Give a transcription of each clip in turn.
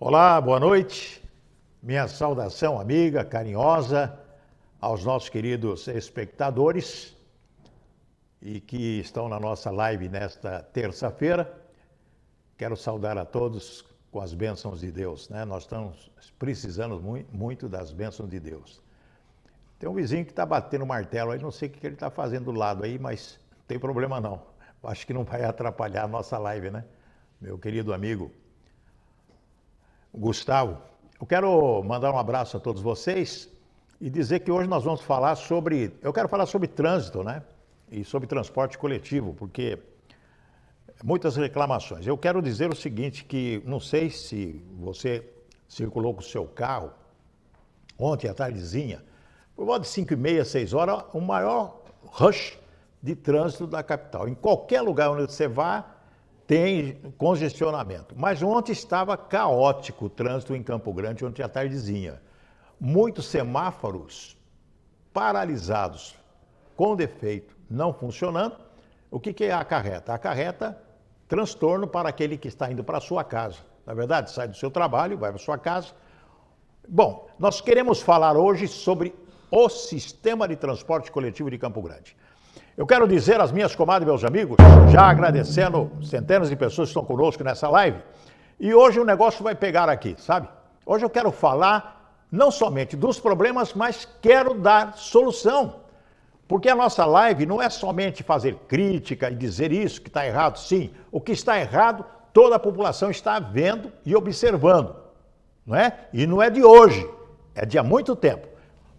Olá, boa noite. Minha saudação amiga, carinhosa, aos nossos queridos espectadores e que estão na nossa live nesta terça-feira. Quero saudar a todos com as bênçãos de Deus, né? Nós estamos precisando muito das bênçãos de Deus. Tem um vizinho que está batendo martelo aí, não sei o que ele está fazendo do lado aí, mas não tem problema não. Acho que não vai atrapalhar a nossa live, né? Meu querido amigo Gustavo, eu quero mandar um abraço a todos vocês e dizer que hoje nós vamos falar eu quero falar sobre trânsito, né? E sobre transporte coletivo, porque muitas reclamações. Eu quero dizer o seguinte, que não sei se você circulou com o seu carro ontem à tardezinha, por volta de 5h30, 6 horas, o maior rush de trânsito da capital. Em qualquer lugar onde você vá, tem congestionamento. Mas ontem estava caótico o trânsito em Campo Grande, ontem à tardezinha. Muitos semáforos paralisados, com defeito, não funcionando. O que acarreta? Acarreta transtorno para aquele que está indo para a sua casa. Na verdade, sai do seu trabalho, vai para a sua casa. Bom, nós queremos falar hoje sobre o sistema de transporte coletivo de Campo Grande. Eu quero dizer às minhas comadres e meus amigos, já agradecendo centenas de pessoas que estão conosco nessa live, e hoje o negócio vai pegar aqui, sabe? Hoje eu quero falar não somente dos problemas, mas quero dar solução. Porque a nossa live não é somente fazer crítica e dizer isso que está errado. Sim, o que está errado, toda a população está vendo e observando, não é? E não é de hoje, é de há muito tempo.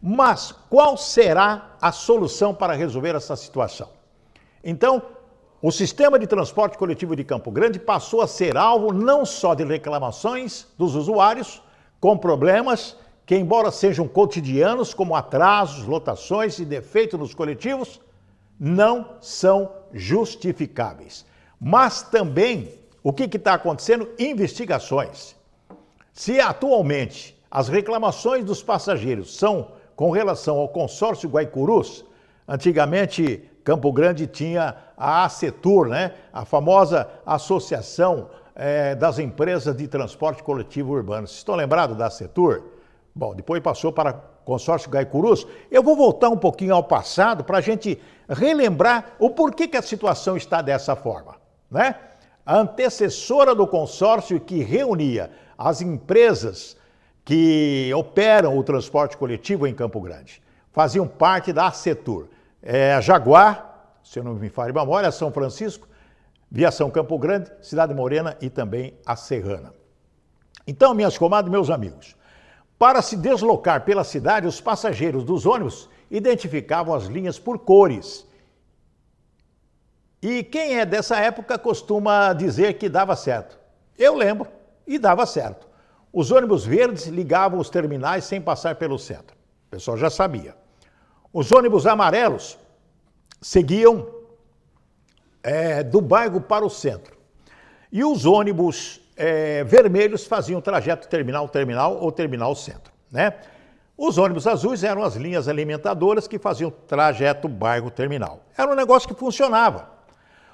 Mas qual será a solução para resolver essa situação? Então, o sistema de transporte coletivo de Campo Grande passou a ser alvo não só de reclamações dos usuários com problemas que, embora sejam cotidianos, como atrasos, lotações e defeitos nos coletivos, não são justificáveis. Mas também, o que está acontecendo? Investigações. Se atualmente as reclamações dos passageiros são com relação ao consórcio Guaicurus, antigamente Campo Grande tinha a ACETUR, né? A famosa Associação das Empresas de Transporte Coletivo Urbano. Vocês estão lembrados da ACETUR? Bom, depois passou para consórcio Guaicurus. Eu vou voltar um pouquinho ao passado para a gente relembrar o porquê que a situação está dessa forma, né? A antecessora do consórcio que reunia as empresas que operam o transporte coletivo em Campo Grande. Faziam parte da ACETUR. A Jaguar, se eu não me falho de memória, São Francisco, Viação Campo Grande, Cidade Morena e também a Serrana. Então, minhas comadres e meus amigos, para se deslocar pela cidade, os passageiros dos ônibus identificavam as linhas por cores. E quem é dessa época costuma dizer que dava certo. Eu lembro, e dava certo. Os ônibus verdes ligavam os terminais sem passar pelo centro. O pessoal já sabia. Os ônibus amarelos seguiam do bairro para o centro. E os ônibus vermelhos faziam o trajeto terminal-terminal ou terminal-centro, né? Os ônibus azuis eram as linhas alimentadoras que faziam o trajeto bairro-terminal. Era um negócio que funcionava.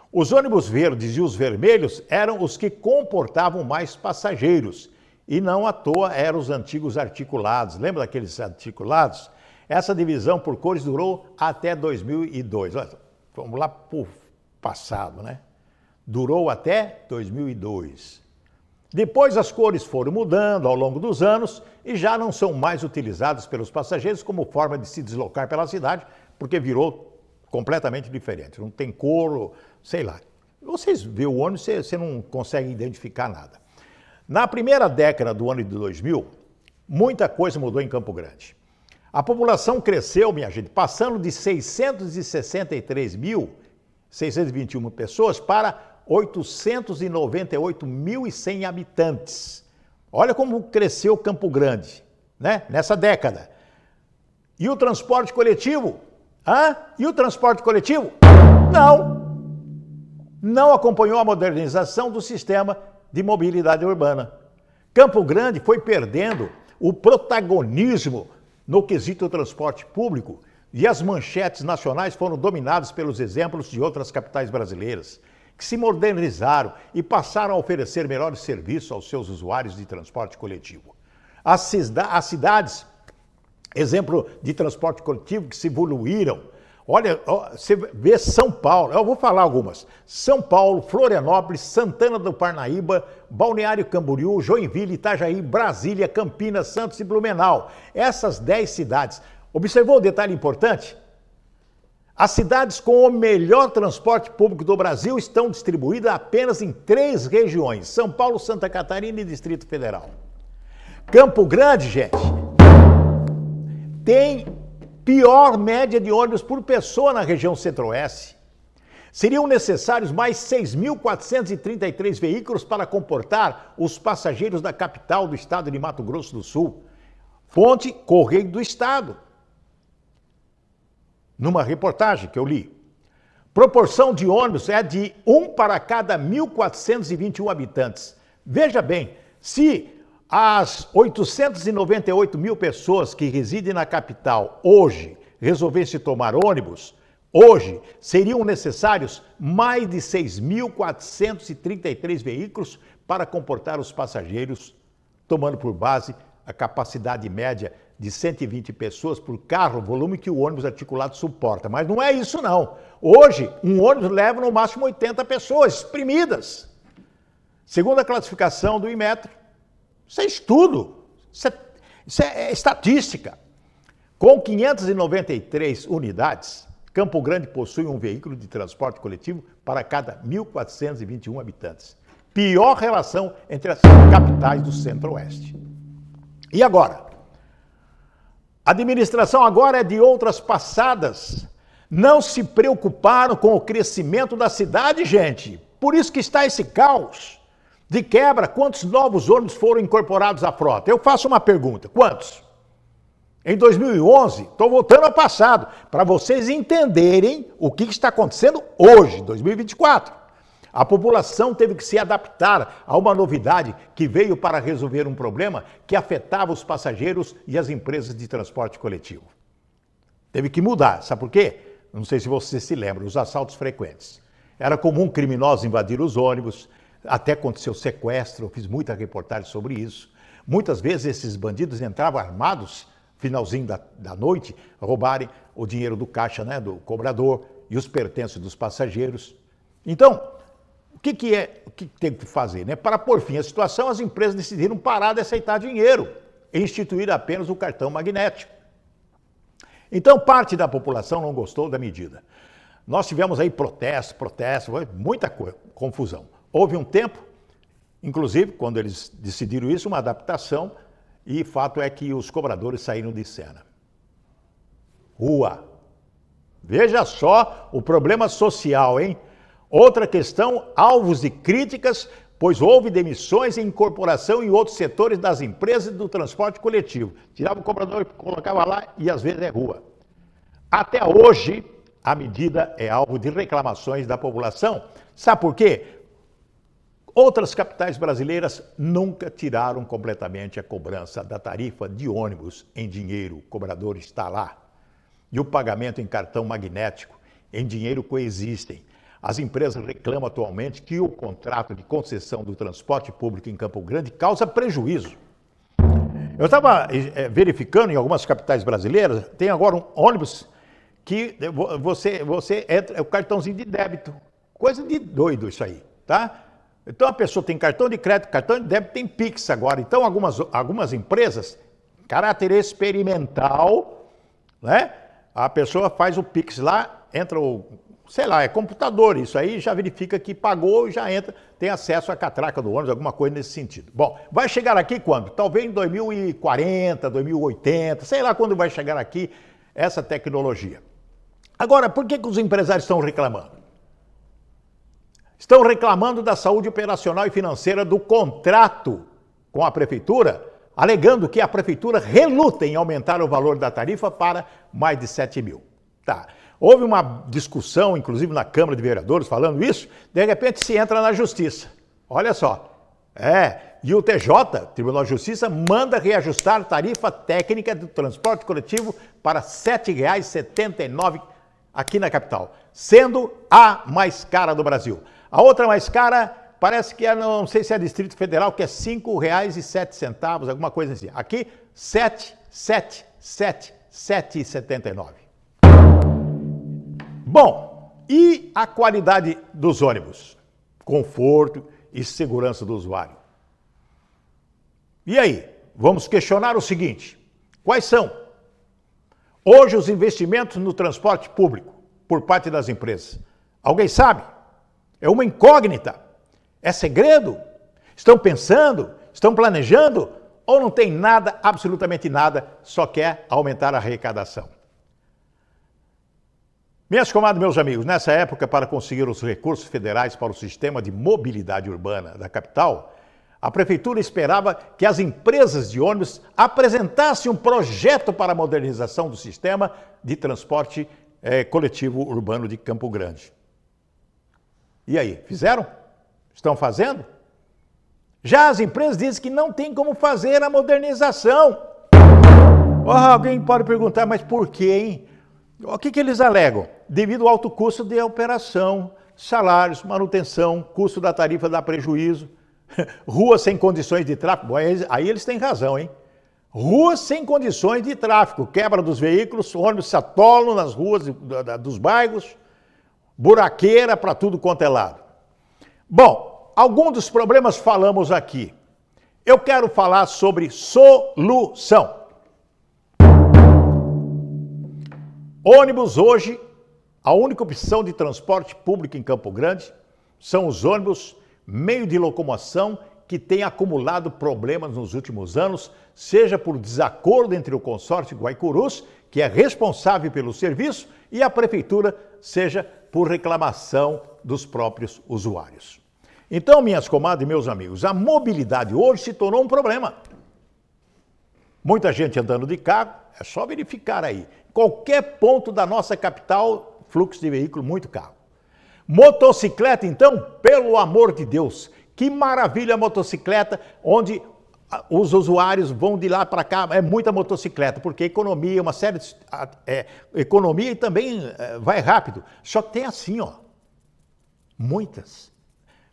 Os ônibus verdes e os vermelhos eram os que comportavam mais passageiros. E não à toa eram os antigos articulados. Lembra daqueles articulados? Essa divisão por cores durou até 2002. Olha, vamos lá para o passado, né? Durou até 2002. Depois as cores foram mudando ao longo dos anos e já não são mais utilizadas pelos passageiros como forma de se deslocar pela cidade, porque virou completamente diferente. Não tem cor, sei lá. Vocês vê o ônibus, você não consegue identificar nada. Na primeira década do ano de 2000, muita coisa mudou em Campo Grande. A população cresceu, minha gente, passando de 663.621 pessoas para 898.100 habitantes. Olha como cresceu Campo Grande, né? Nessa década. E o transporte coletivo? E o transporte coletivo? Não acompanhou a modernização do sistema de mobilidade urbana. Campo Grande foi perdendo o protagonismo no quesito transporte público e as manchetes nacionais foram dominadas pelos exemplos de outras capitais brasileiras. que se modernizaram e passaram a oferecer melhores serviços aos seus usuários de transporte coletivo. As cidades, exemplo de transporte coletivo, que se evoluíram. Olha, você vê São Paulo, eu vou falar algumas. São Paulo, Florianópolis, Santana do Parnaíba, Balneário Camboriú, Joinville, Itajaí, Brasília, Campinas, Santos e Blumenau. Essas 10 cidades. Observou o detalhe importante? As cidades com o melhor transporte público do Brasil estão distribuídas apenas em 3 regiões: São Paulo, Santa Catarina e Distrito Federal. Campo Grande, gente, tem pior média de ônibus por pessoa na região centro-oeste. Seriam necessários mais 6.433 veículos para comportar os passageiros da capital do estado de Mato Grosso do Sul. Fonte Correio do Estado. Numa reportagem que eu li. Proporção de ônibus é de 1 para cada 1.421 habitantes. Veja bem, se as 898 mil pessoas que residem na capital hoje resolvessem tomar ônibus, hoje seriam necessários mais de 6.433 veículos para comportar os passageiros, tomando por base a capacidade média de 120 pessoas por carro, volume que o ônibus articulado suporta. Mas não é isso não. Hoje, um ônibus leva no máximo 80 pessoas, exprimidas. Segundo a classificação do Inmetro, isso é estudo, isso é estatística. Com 593 unidades, Campo Grande possui um veículo de transporte coletivo para cada 1.421 habitantes. Pior relação entre as capitais do Centro-Oeste. E agora? A administração agora é de outras passadas. Não se preocuparam com o crescimento da cidade, gente. Por isso que está esse caos. De quebra, quantos novos ônibus foram incorporados à frota? Eu faço uma pergunta, quantos? Em 2011, estou voltando ao passado, para vocês entenderem o que está acontecendo hoje, 2024. A população teve que se adaptar a uma novidade que veio para resolver um problema que afetava os passageiros e as empresas de transporte coletivo. Teve que mudar, sabe por quê? Não sei se você se lembra, os assaltos frequentes. Era comum criminosos invadir os ônibus, até aconteceu sequestro, eu fiz muita reportagem sobre isso. Muitas vezes esses bandidos entravam armados, finalzinho da noite, roubarem o dinheiro do caixa, né, do cobrador e os pertences dos passageiros. Então, o que tem que fazer? Né? Para pôr fim à situação, as empresas decidiram parar de aceitar dinheiro e instituir apenas o cartão magnético. Então, parte da população não gostou da medida. Nós tivemos aí protesto, muita confusão. Houve um tempo, inclusive, quando eles decidiram isso, uma adaptação, e fato é que os cobradores saíram de cena. Rua. Veja só o problema social, hein? Outra questão, alvos de críticas, pois houve demissões e incorporação em outros setores das empresas do transporte coletivo. Tirava o cobrador, colocava lá e às vezes é rua. Até hoje, a medida é alvo de reclamações da população. Sabe por quê? Outras capitais brasileiras nunca tiraram completamente a cobrança da tarifa de ônibus em dinheiro. O cobrador está lá. E o pagamento em cartão magnético, em dinheiro, coexistem. As empresas reclamam atualmente que o contrato de concessão do transporte público em Campo Grande causa prejuízo. Eu estava verificando em algumas capitais brasileiras, tem agora um ônibus que você entra, é o cartãozinho de débito. Coisa de doido isso aí, tá? Então a pessoa tem cartão de crédito, cartão de débito, tem Pix agora. Então algumas empresas, caráter experimental, né? A pessoa faz o Pix lá, entra o, sei lá, é computador, isso aí já verifica que pagou e já entra, tem acesso à catraca do ônibus, alguma coisa nesse sentido. Bom, vai chegar aqui quando? Talvez em 2040, 2080, sei lá quando vai chegar aqui essa tecnologia. Agora, por que os empresários estão reclamando? Estão reclamando da saúde operacional e financeira do contrato com a prefeitura, alegando que a prefeitura reluta em aumentar o valor da tarifa para mais de 7 mil. Tá. Houve uma discussão, inclusive na Câmara de Vereadores, falando isso, de repente se entra na Justiça. Olha só. E o TJ, Tribunal de Justiça, manda reajustar a tarifa técnica do transporte coletivo para R$ 7,79 aqui na capital, sendo a mais cara do Brasil. A outra mais cara, parece que é, não sei se é Distrito Federal, que é R$ 5,07, alguma coisa assim. Aqui, 7,79. Bom, e a qualidade dos ônibus? Conforto e segurança do usuário. E aí, vamos questionar o seguinte: quais são hoje os investimentos no transporte público por parte das empresas? Alguém sabe? É uma incógnita? É segredo? Estão pensando? Estão planejando? Ou não tem nada, absolutamente nada, só quer aumentar a arrecadação? Minhas comadres, meus amigos, nessa época, para conseguir os recursos federais para o sistema de mobilidade urbana da capital, a prefeitura esperava que as empresas de ônibus apresentassem um projeto para a modernização do sistema de transporte coletivo urbano de Campo Grande. E aí, fizeram? Estão fazendo? Já as empresas dizem que não tem como fazer a modernização. Alguém pode perguntar, mas por quê, hein? O que eles alegam? Devido ao alto custo de operação, salários, manutenção, custo da tarifa dá prejuízo, ruas sem condições de tráfego. Bom, aí eles têm razão, hein? Ruas sem condições de tráfego, quebra dos veículos, ônibus se atolam nas ruas dos bairros, buraqueira para tudo quanto é lado. Bom, alguns dos problemas falamos aqui. Eu quero falar sobre solução. Ônibus hoje, a única opção de transporte público em Campo Grande são os ônibus, meio de locomoção que tem acumulado problemas nos últimos anos, seja por desacordo entre o consórcio Guaicurus, que é responsável pelo serviço, e a prefeitura, seja por reclamação dos próprios usuários. Então, minhas comadres e meus amigos, a mobilidade hoje se tornou um problema. Muita gente andando de carro, é só verificar aí. Qualquer ponto da nossa capital, fluxo de veículo, muito carro. Motocicleta, então, pelo amor de Deus, que maravilha a motocicleta, onde os usuários vão de lá para cá, é muita motocicleta, porque economia, uma série de... economia e também vai rápido. Só que tem assim, ó, muitas.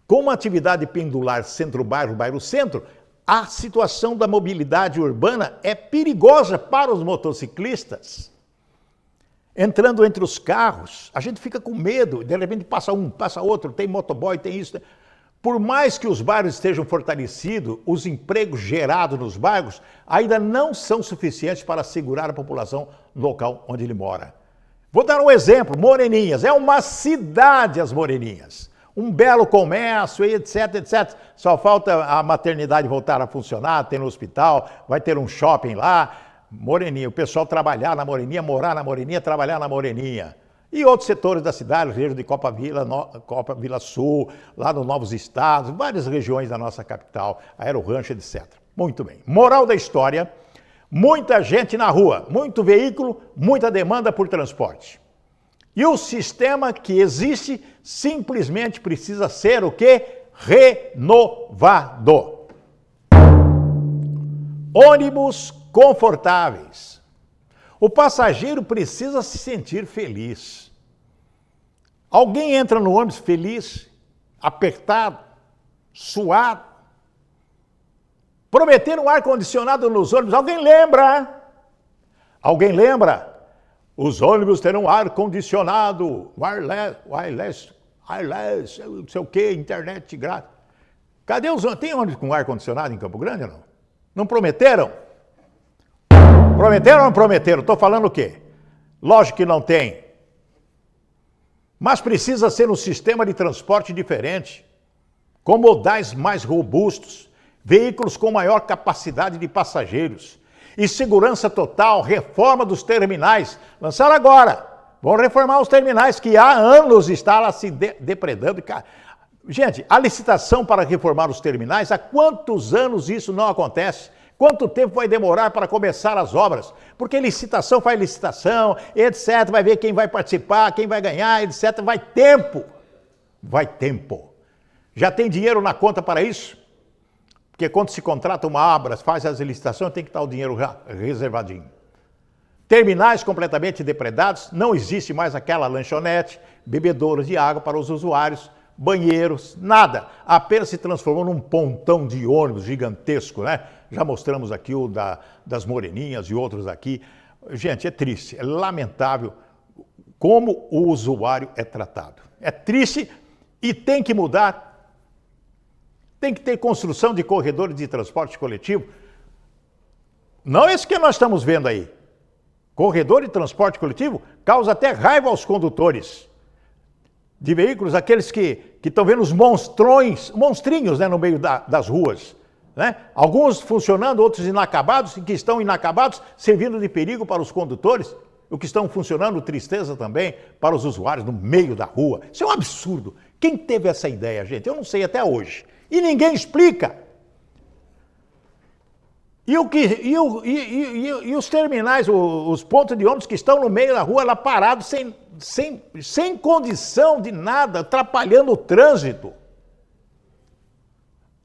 Com uma atividade pendular centro-bairro, bairro-centro, a situação da mobilidade urbana é perigosa para os motociclistas. Entrando entre os carros, a gente fica com medo, de repente passa um, passa outro, tem motoboy, tem isso. Por mais que os bairros estejam fortalecidos, os empregos gerados nos bairros ainda não são suficientes para segurar a população no local onde ele mora. Vou dar um exemplo, Moreninhas, é uma cidade as Moreninhas. Um belo comércio, etc, etc. Só falta a maternidade voltar a funcionar, ter um hospital, vai ter um shopping lá. Moreninha, o pessoal trabalhar na Moreninha, morar na Moreninha, trabalhar na Moreninha. E outros setores da cidade, região de Copa Vila Sul, lá nos Novos Estados, várias regiões da nossa capital, Aero-Rancho, etc. Muito bem. Moral da história, muita gente na rua, muito veículo, muita demanda por transporte. E o sistema que existe simplesmente precisa ser o quê? Renovado. Ônibus confortáveis. O passageiro precisa se sentir feliz. Alguém entra no ônibus feliz, apertado, suado. Prometeram um ar-condicionado nos ônibus. Alguém lembra? Alguém lembra? Os ônibus terão ar-condicionado, wireless, não sei o quê, internet grátis. Cadê os ônibus? Tem ônibus com ar-condicionado em Campo Grande ou não? Não prometeram? Prometeram ou não prometeram? Estou falando o quê? Lógico que não tem. Mas precisa ser um sistema de transporte diferente, com modais mais robustos, veículos com maior capacidade de passageiros e segurança total, reforma dos terminais. Lançaram agora. Vão reformar os terminais que há anos está lá se depredando. Gente, a licitação para reformar os terminais, há quantos anos isso não acontece? Quanto tempo vai demorar para começar as obras? Porque licitação faz licitação, etc. Vai ver quem vai participar, quem vai ganhar, etc. Vai tempo. Vai tempo. Já tem dinheiro na conta para isso? Porque quando se contrata uma obra, faz as licitações, tem que estar o dinheiro reservadinho. Terminais completamente depredados, não existe mais aquela lanchonete, bebedouros de água para os usuários, banheiros, nada. Apenas se transformou num pontão de ônibus gigantesco, né? Já mostramos aqui o das Moreninhas e outros aqui. Gente, é triste, é lamentável como o usuário é tratado. É triste e tem que mudar. Tem que ter construção de corredores de transporte coletivo. Não esse que nós estamos vendo aí. Corredor de transporte coletivo causa até raiva aos condutores de veículos, aqueles que estão vendo os monstrinhos, né, no meio das ruas. Né? Alguns funcionando, outros inacabados, e que estão inacabados, servindo de perigo para os condutores, o que estão funcionando, tristeza também, para os usuários no meio da rua. Isso é um absurdo. Quem teve essa ideia, gente? Eu não sei até hoje. E ninguém explica. E os terminais, os pontos de ônibus que estão no meio da rua, lá parados, sem condição de nada, atrapalhando o trânsito.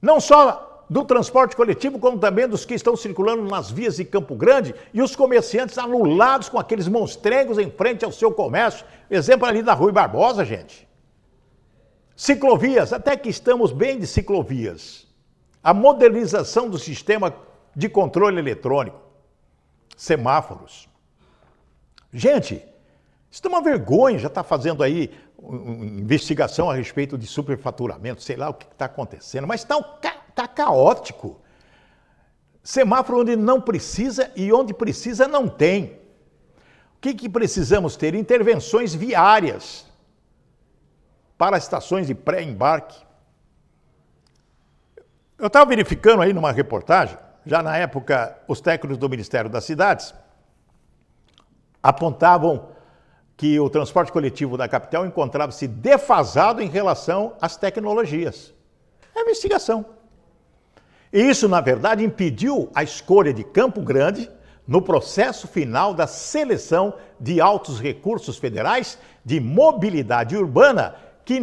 Não só do transporte coletivo, como também dos que estão circulando nas vias de Campo Grande e os comerciantes anulados com aqueles monstrengos em frente ao seu comércio. Exemplo ali da Rui Barbosa, gente. Ciclovias, até que estamos bem de ciclovias. A modernização do sistema de controle eletrônico. Semáforos. Gente, isso é uma vergonha, já está fazendo aí investigação a respeito de superfaturamento, sei lá o que está acontecendo, mas está caótico. Semáforo onde não precisa e onde precisa não tem. O que precisamos ter? Intervenções viárias para estações de pré-embarque. Eu estava verificando aí numa reportagem, já na época os técnicos do Ministério das Cidades apontavam que o transporte coletivo da capital encontrava-se defasado em relação às tecnologias. É investigação. E isso, na verdade, impediu a escolha de Campo Grande no processo final da seleção de altos recursos federais de mobilidade urbana que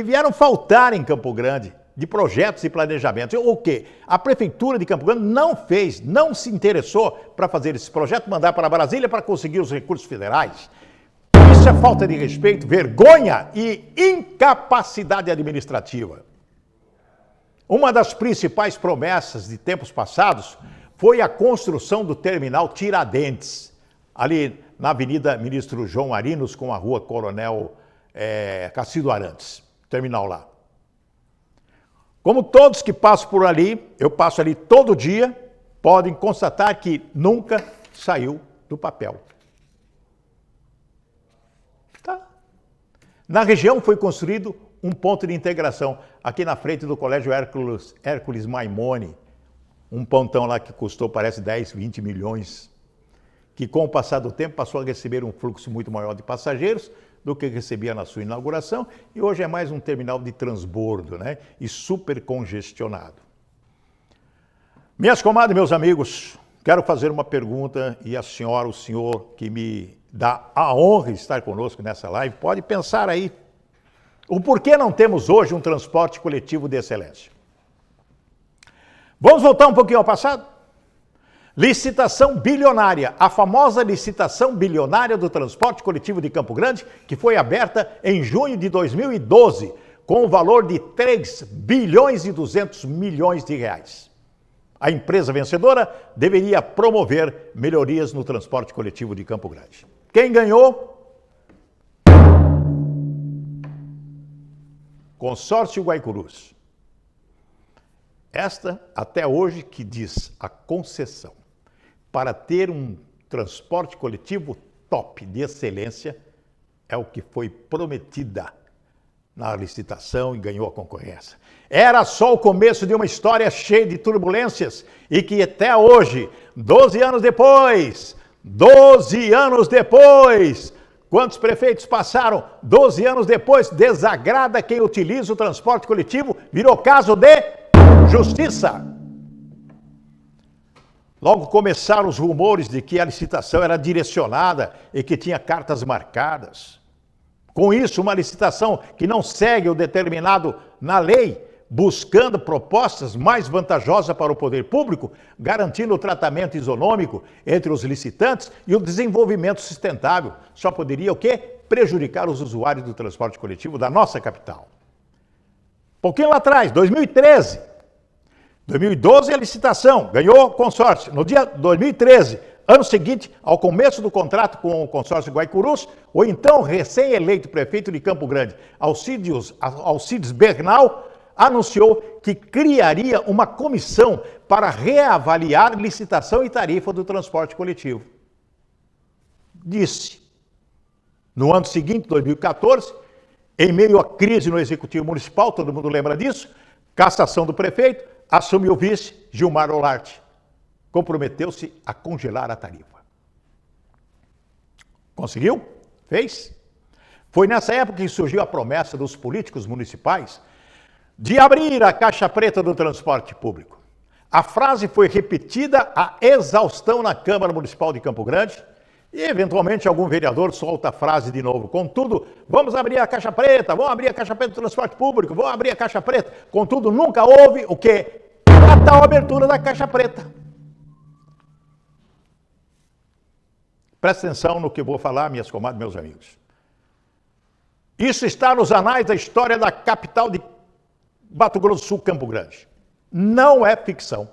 vieram faltar em Campo Grande, de projetos e planejamentos. O quê? A Prefeitura de Campo Grande não se interessou para fazer esse projeto, mandar para Brasília para conseguir os recursos federais. Isso é falta de respeito, vergonha e incapacidade administrativa. Uma das principais promessas de tempos passados foi a construção do terminal Tiradentes, ali na Avenida Ministro João Arinos com a Rua Coronel Cacildo Arantes, terminal lá. Como todos que passam por ali, eu passo ali todo dia, podem constatar que nunca saiu do papel. Tá. Na região foi construído um ponto de integração, aqui na frente do Colégio Hércules Maimone, um pontão lá que custou, parece, 10, 20 milhões, que com o passar do tempo passou a receber um fluxo muito maior de passageiros do que recebia na sua inauguração, e hoje é mais um terminal de transbordo, né? E super congestionado. Minhas comadres, meus amigos, quero fazer uma pergunta e a senhora, o senhor que me dá a honra de estar conosco nessa live, pode pensar aí o porquê não temos hoje um transporte coletivo de excelência. Vamos voltar um pouquinho ao passado? Licitação bilionária, a famosa licitação bilionária do transporte coletivo de Campo Grande, que foi aberta em junho de 2012, com o valor de 3 bilhões e 200 milhões de reais. A empresa vencedora deveria promover melhorias no transporte coletivo de Campo Grande. Quem ganhou? Consórcio Guaicurus. Esta, até hoje, que diz a concessão para ter um transporte coletivo top, de excelência, é o que foi prometida na licitação e ganhou a concorrência. Era só o começo de uma história cheia de turbulências e que até hoje, 12 anos depois, quantos prefeitos passaram? 12 anos depois, desagrada quem utiliza o transporte coletivo, virou caso de justiça. Logo começaram os rumores de que a licitação era direcionada e que tinha cartas marcadas. Com isso, uma licitação que não segue o determinado na lei, buscando propostas mais vantajosas para o poder público, garantindo o tratamento isonômico entre os licitantes e o desenvolvimento sustentável. Só poderia o quê? prejudicar os usuários do transporte coletivo da nossa capital. Pouquinho lá atrás, 2013. 2012 a licitação, ganhou o consórcio. No dia 2013, ano seguinte, ao começo do contrato com o consórcio Guaicurus, o então recém-eleito prefeito de Campo Grande, Alcides Bernal, anunciou que criaria uma comissão para reavaliar licitação e tarifa do transporte coletivo. Disse. No ano seguinte, 2014, em meio à crise no Executivo Municipal, todo mundo lembra disso, cassação do prefeito, assumiu o vice Gilmar Olarte. Comprometeu-se a congelar a tarifa. Conseguiu? Fez? Foi nessa época que surgiu a promessa dos políticos municipais de abrir a caixa preta do transporte público. A frase foi repetida a exaustão na Câmara Municipal de Campo Grande e, eventualmente, algum vereador solta a frase de novo. Contudo, vamos abrir a caixa preta, vamos abrir a caixa preta do transporte público, vamos abrir a caixa preta. Contudo, nunca houve o quê? A tal abertura da caixa preta. Presta atenção no que eu vou falar, minhas comadres, meus amigos. Isso está nos anais da história da capital de Mato Grosso do Sul, Campo Grande. Não é ficção.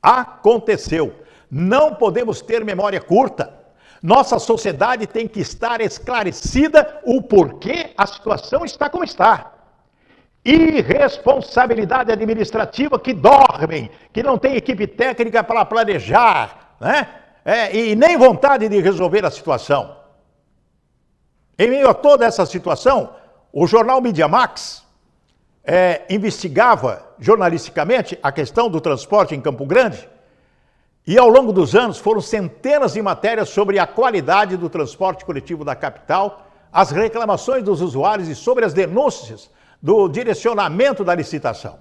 Aconteceu. Não podemos ter memória curta. Nossa sociedade tem que estar esclarecida o porquê a situação está como está. Irresponsabilidade administrativa que dormem, que não tem equipe técnica para planejar, né? E nem vontade de resolver a situação. Em meio a toda essa situação, o jornal Mídia Max investigava jornalisticamente a questão do transporte em Campo Grande e ao longo dos anos foram centenas de matérias sobre a qualidade do transporte coletivo da capital, as reclamações dos usuários e sobre as denúncias do direcionamento da licitação.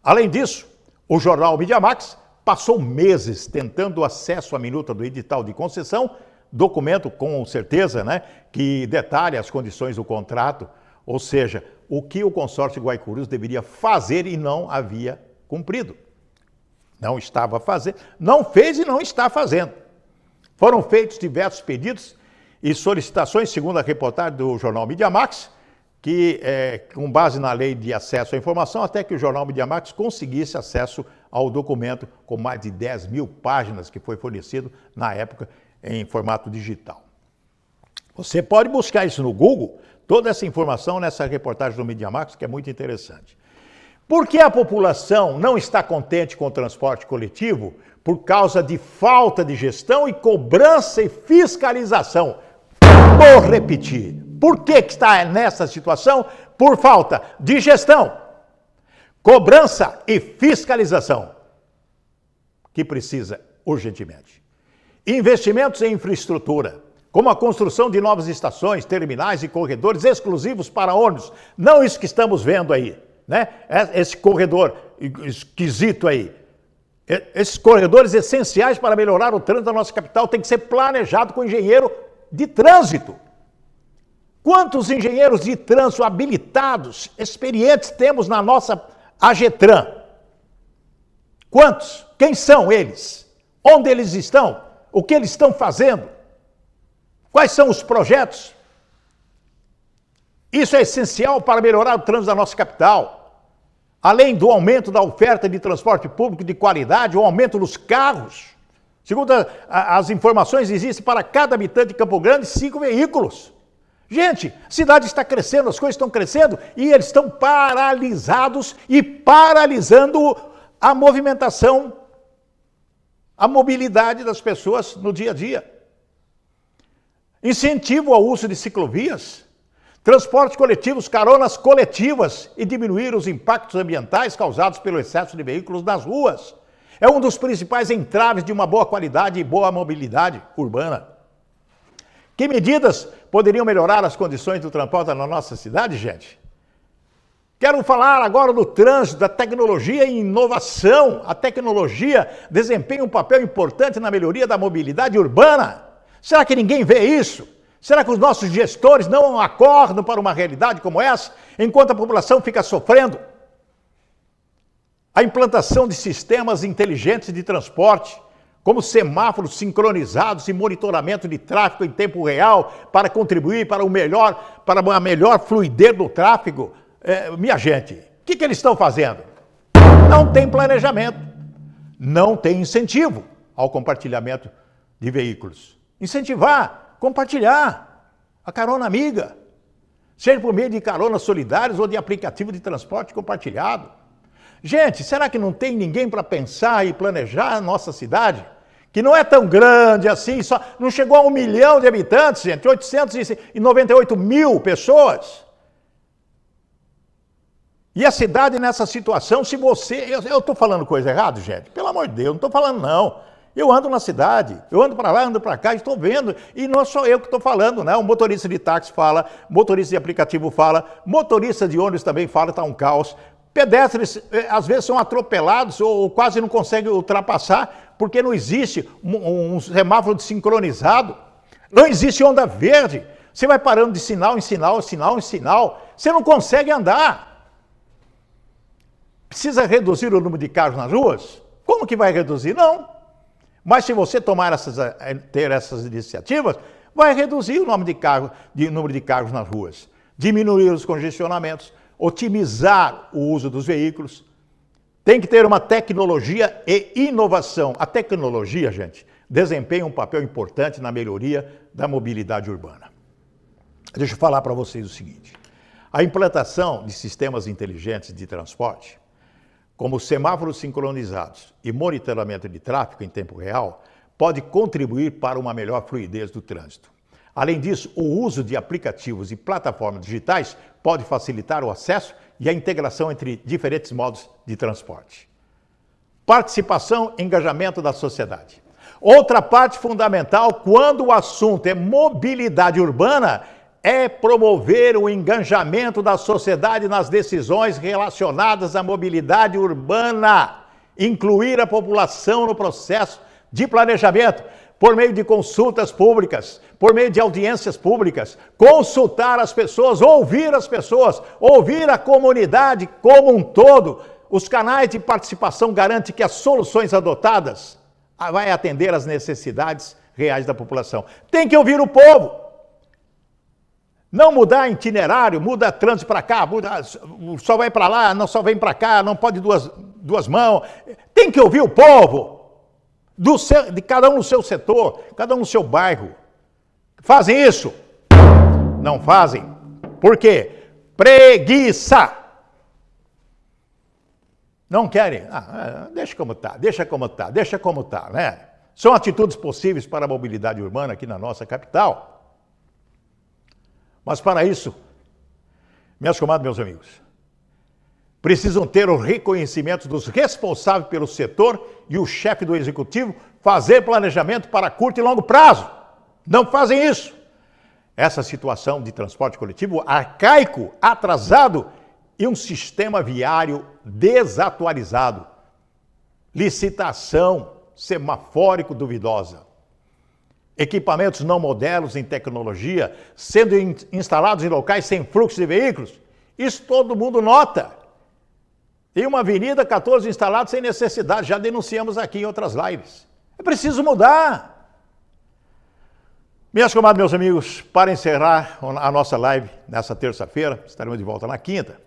Além disso, o jornal Mídia Max passou meses tentando acesso à minuta do edital de concessão, documento com certeza, né, que detalha as condições do contrato, ou seja, o que o consórcio Guaicurus deveria fazer e não havia cumprido. Não estava fazendo, não fez e não está fazendo. Foram feitos diversos pedidos e solicitações, segundo a reportagem do jornal Mídia Max, que, com base na lei de acesso à informação, até que o jornal Mídia Max conseguisse acesso ao documento com mais de 10 mil páginas que foi fornecido na época em formato digital. Você pode buscar isso no Google, toda essa informação nessa reportagem do Mídia Max, que é muito interessante. Por que a população não está contente com o transporte coletivo? Por causa de falta de gestão e cobrança e fiscalização. Vou repetir. Por que está nessa situação? Por falta de gestão, cobrança e fiscalização, que precisa urgentemente. Investimentos em infraestrutura, como a construção de novas estações, terminais e corredores exclusivos para ônibus. Não isso que estamos vendo aí, né? Esse corredor esquisito aí. Esses corredores essenciais para melhorar o trânsito da nossa capital tem que ser planejado com engenheiro de trânsito. Quantos engenheiros de trânsito habilitados, experientes temos na nossa AGETRAN? Quantos? Quem são eles? Onde eles estão? O que eles estão fazendo? Quais são os projetos? Isso é essencial para melhorar o trânsito da nossa capital. Além do aumento da oferta de transporte público de qualidade, o aumento dos carros. Segundo as informações, existe para cada habitante de Campo Grande 5 veículos. Gente, a cidade está crescendo, as coisas estão crescendo e eles estão paralisados e paralisando a movimentação, a mobilidade das pessoas no dia a dia. Incentivo ao uso de ciclovias, transportes coletivos, caronas coletivas e diminuir os impactos ambientais causados pelo excesso de veículos nas ruas. É um dos principais entraves de uma boa qualidade e boa mobilidade urbana. Que medidas poderiam melhorar as condições do transporte na nossa cidade, gente? Quero falar agora do trânsito, da tecnologia e inovação. A tecnologia desempenha um papel importante na melhoria da mobilidade urbana. Será que ninguém vê isso? Será que os nossos gestores não acordam para uma realidade como essa, enquanto a população fica sofrendo? A implantação de sistemas inteligentes de transporte, como semáforos sincronizados e monitoramento de tráfego em tempo real para contribuir para uma melhor fluidez do tráfego. Minha gente, o que eles estão fazendo? Não tem planejamento, não tem incentivo ao compartilhamento de veículos. Incentivar, compartilhar a carona amiga, seja por meio de caronas solidárias ou de aplicativo de transporte compartilhado. Gente, será que não tem ninguém para pensar e planejar a nossa cidade? Que não é tão grande assim, não chegou a 1 milhão de habitantes, gente, 898 mil pessoas. E a cidade nessa situação, se você... Eu estou falando coisa errada, gente? Pelo amor de Deus, não estou falando não. Eu ando na cidade, eu ando para lá, ando para cá, estou vendo, e não sou eu que estou falando, né? O motorista de táxi fala, motorista de aplicativo fala, motorista de ônibus também fala, está um caos. Pedestres, às vezes, são atropelados ou quase não conseguem ultrapassar, porque não existe um semáforo sincronizado, não existe onda verde. Você vai parando de sinal em sinal, sinal em sinal, você não consegue andar. Precisa reduzir o número de carros nas ruas? Como que vai reduzir? Não. Mas se você ter essas iniciativas, vai reduzir o número de carros nas ruas, diminuir os congestionamentos, otimizar o uso dos veículos. Tem que ter uma tecnologia e inovação. A tecnologia, gente, desempenha um papel importante na melhoria da mobilidade urbana. Deixa eu falar para vocês o seguinte. A implantação de sistemas inteligentes de transporte, como semáforos sincronizados e monitoramento de tráfego em tempo real, pode contribuir para uma melhor fluidez do trânsito. Além disso, o uso de aplicativos e plataformas digitais pode facilitar o acesso e a integração entre diferentes modos de transporte. Participação e engajamento da sociedade. Outra parte fundamental quando o assunto é mobilidade urbana é promover o engajamento da sociedade nas decisões relacionadas à mobilidade urbana, incluir a população no processo de planejamento, por meio de consultas públicas, por meio de audiências públicas, consultar as pessoas, ouvir a comunidade como um todo. Os canais de participação garantem que as soluções adotadas vai atender às necessidades reais da população. Tem que ouvir o povo. Não mudar itinerário, muda trânsito para cá, só vai para lá, não só vem para cá, não pode duas mãos. Tem que ouvir o povo, de cada um no seu setor, cada um no seu bairro. Fazem isso? Não fazem. Por quê? Preguiça. Não querem? Deixa como está, né? São atitudes possíveis para a mobilidade urbana aqui na nossa capital. Mas para isso, minhas comadres, meus amigos, precisam ter o reconhecimento dos responsáveis pelo setor e o chefe do executivo fazer planejamento para curto e longo prazo. Não fazem isso. Essa situação de transporte coletivo arcaico, atrasado e um sistema viário desatualizado. Licitação semafórico duvidosa. Equipamentos não modernos em tecnologia, sendo instalados em locais sem fluxo de veículos. Isso todo mundo nota. Tem uma avenida 14 instalados sem necessidade, já denunciamos aqui em outras lives. É preciso mudar. Minhas comadres, meus amigos, para encerrar a nossa live nessa terça-feira, estaremos de volta na quinta,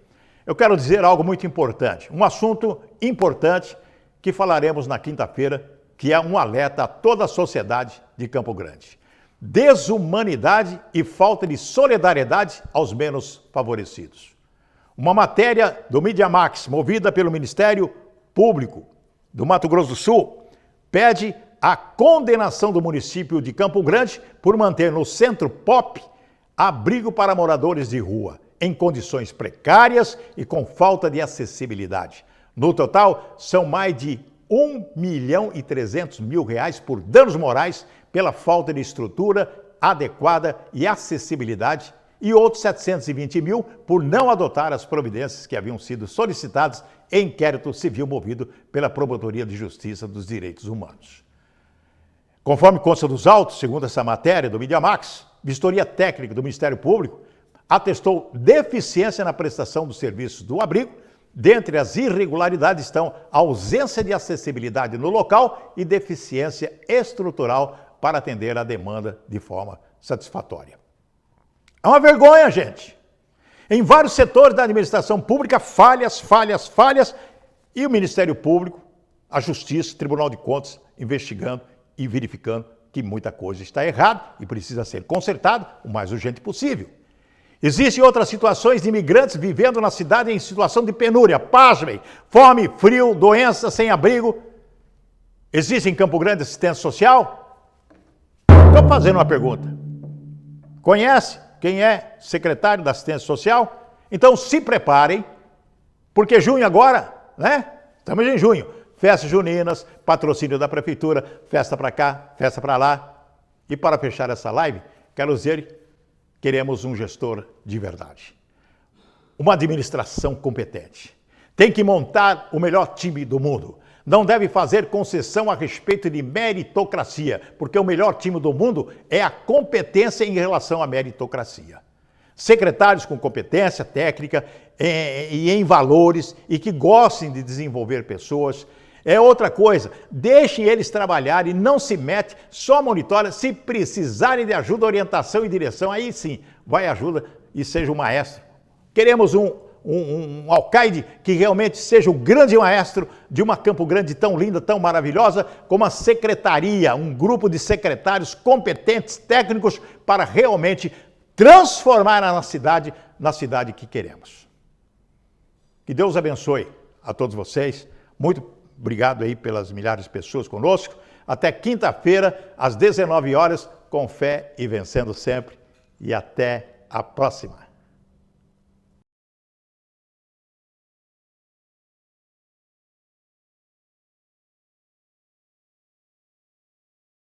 eu quero dizer algo muito importante, um assunto importante que falaremos na quinta-feira, que é um alerta a toda a sociedade de Campo Grande. Desumanidade e falta de solidariedade aos menos favorecidos. Uma matéria do Mídia Max, movida pelo Ministério Público do Mato Grosso do Sul, pede a condenação do município de Campo Grande por manter no Centro Pop abrigo para moradores de rua, em condições precárias e com falta de acessibilidade. No total, são mais de R$1.300.000 por danos morais pela falta de estrutura adequada e acessibilidade e outros 720 mil por não adotar as providências que haviam sido solicitadas em inquérito civil movido pela Promotoria de Justiça dos Direitos Humanos. Conforme consta dos autos, segundo essa matéria do Mídia Max, vistoria técnica do Ministério Público atestou deficiência na prestação dos serviços do abrigo, Dentre as irregularidades estão a ausência de acessibilidade no local e deficiência estrutural para atender a demanda de forma satisfatória. É uma vergonha, gente. Em vários setores da administração pública, falhas, e o Ministério Público, a Justiça, o Tribunal de Contas, investigando e verificando que muita coisa está errada e precisa ser consertada o mais urgente possível. Existem outras situações de imigrantes vivendo na cidade em situação de penúria, pasmem, fome, frio, doença, sem abrigo. Existe em Campo Grande assistência social? Estou fazendo uma pergunta. Conhece quem é secretário da assistência social? Então se preparem, porque junho agora, né? Estamos em junho. Festas juninas, patrocínio da prefeitura, festa para cá, festa para lá. E para fechar essa live, quero dizer, queremos um gestor de verdade. Uma administração competente. Tem que montar o melhor time do mundo. Não deve fazer concessão a respeito de meritocracia, porque o melhor time do mundo é a competência em relação à meritocracia. Secretários com competência técnica e em valores e que gostem de desenvolver pessoas. É outra coisa, deixem eles trabalhar e não se mete, só monitora. Se precisarem de ajuda, orientação e direção, aí sim, vai ajuda e seja o maestro. Queremos um alcaide que realmente seja o grande maestro de uma Campo Grande tão linda, tão maravilhosa, como a secretaria, um grupo de secretários competentes, técnicos, para realmente transformar a na cidade que queremos. Que Deus abençoe a todos vocês. Muito obrigado aí pelas milhares de pessoas conosco. Até quinta-feira, às 19 horas, com fé e vencendo sempre. E até a próxima.